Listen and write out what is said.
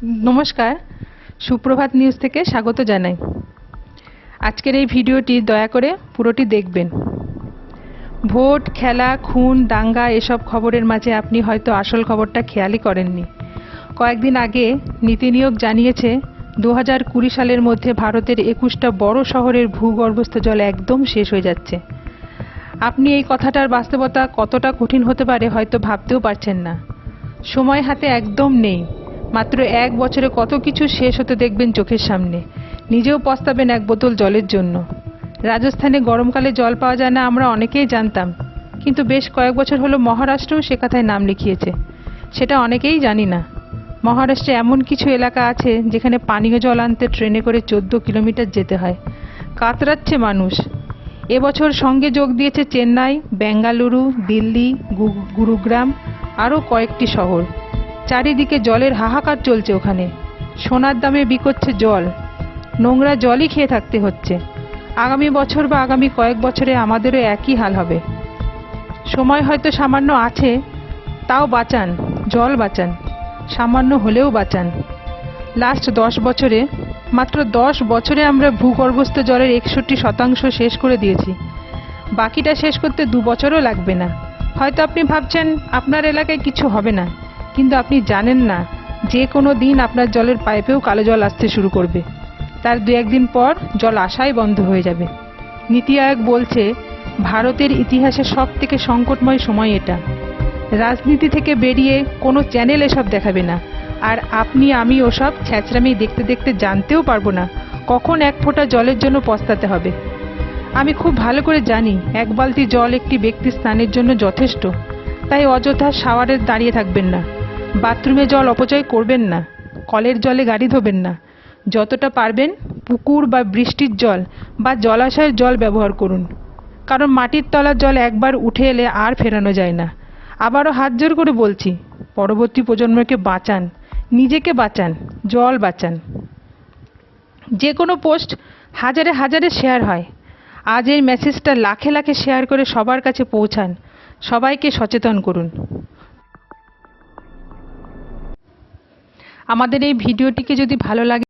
নমস্কার, সুপ্রভাত নিউজ থেকে স্বাগত জানাই। আজকের এই ভিডিওটি দয়া করে পুরোটি দেখবেন। ভোট, খেলা, খুন, দাঙ্গা এসব খবরের মাঝে আপনি হয়তো আসল খবরটা খেয়ালই করেননি। কয়েকদিন আগে নীতি নিয়োগ জানিয়েছে 2020 সালের মধ্যে ভারতের 21টা বড় শহরের ভূগর্ভস্থ জল একদম শেষ হয়ে যাচ্ছে। আপনি এই কথাটার বাস্তবতা কতটা কঠিন হতে পারে হয়তো ভাবতেও পারছেন না। সময় হাতে একদম নেই। মাত্র 1 বছরে কত কিছু শেষ হতে দেখবেন চোখের সামনে। নিজেও পস্তাবেন এক বোতল জলের জন্য। রাজস্থানে গরমকালে জল পাওয়া যায় না আমরা অনেকেই জানতাম, কিন্তু বেশ কয়েক বছর হলো মহারাষ্ট্রও সে কথায় নাম লিখিয়েছে। সেটা অনেকেই জানি না। মহারাষ্ট্রে এমন কিছু এলাকা আছে যেখানে পানীয় জল আনতে ট্রেনে করে 14 কিলোমিটার যেতে হয়। কাতরাচ্ছে মানুষ। এবছর সঙ্গে যোগ দিয়েছে চেন্নাই, বেঙ্গালুরু, দিল্লি, গুরুগ্রাম আরও কয়েকটি শহর। চারিদিকে জলের হাহাকার চলছে ওখানে। সোনার দামে বিকোচ্ছে জল। নোংরা জলই খেয়ে থাকতে হচ্ছে। আগামী বছর বা আগামী কয়েক বছরে আমাদেরও একই হাল হবে। সময় হয়তো সামান্য আছে, তাও বাঁচান, জল বাঁচান, সামান্য হলেও বাঁচান। লাস্ট 10 বছরে, মাত্র 10 বছরে আমরা ভূগর্ভস্থ জলের 61% শেষ করে দিয়েছি। বাকিটা শেষ করতে 2 বছরও লাগবে না। হয়তো আপনি ভাবছেন আপনার এলাকায় কিছু হবে না, কিন্তু আপনি জানেন না যে কোনো দিন আপনার জলের পাইপেও কালো জল আসতে শুরু করবে। তার 2-1 দিন পর জল আসাই বন্ধ হয়ে যাবে। নীতি আয়োগ বলছে ভারতের ইতিহাসে সবথেকে সংকটময় সময় এটা। রাজনীতি থেকে বেরিয়ে কোনো চ্যানেল এসব দেখাবে না, আর আপনি আমি ওসব ছ্যাঁচড়ামি দেখতে দেখতে জানতেও পারবো না কখন এক ফোঁটা জলের জন্য পস্তাতে হবে। আমি খুব ভালো করে জানি 1 বালতি জল একটি ব্যক্তির স্নানের জন্য যথেষ্ট। তাই অযথা শাওয়ারে দাঁড়িয়ে থাকবেন না, বাথরুমে জল অপচয় করবেন না, কলের জলে গাড়ি ধোবেন না। যতটা পারবেন পুকুর বা বৃষ্টির জল বা জলাশয়ের জল ব্যবহার করুন, কারণ মাটির তলার জল একবার উঠে এলে আর ফেরানো যায় না। আবারও হাত জোর করে বলছি, পরবর্তী প্রজন্মকে বাঁচান, নিজেকে বাঁচান, জল বাঁচান। যে কোনো পোস্ট হাজারে হাজারে শেয়ার হয়। আজ এই মেসেজটা লাখে লাখে শেয়ার করে সবার কাছে পৌঁছান, সবাইকে সচেতন করুন। আমাদের এই ভিডিওটিকে যদি ভালো লাগে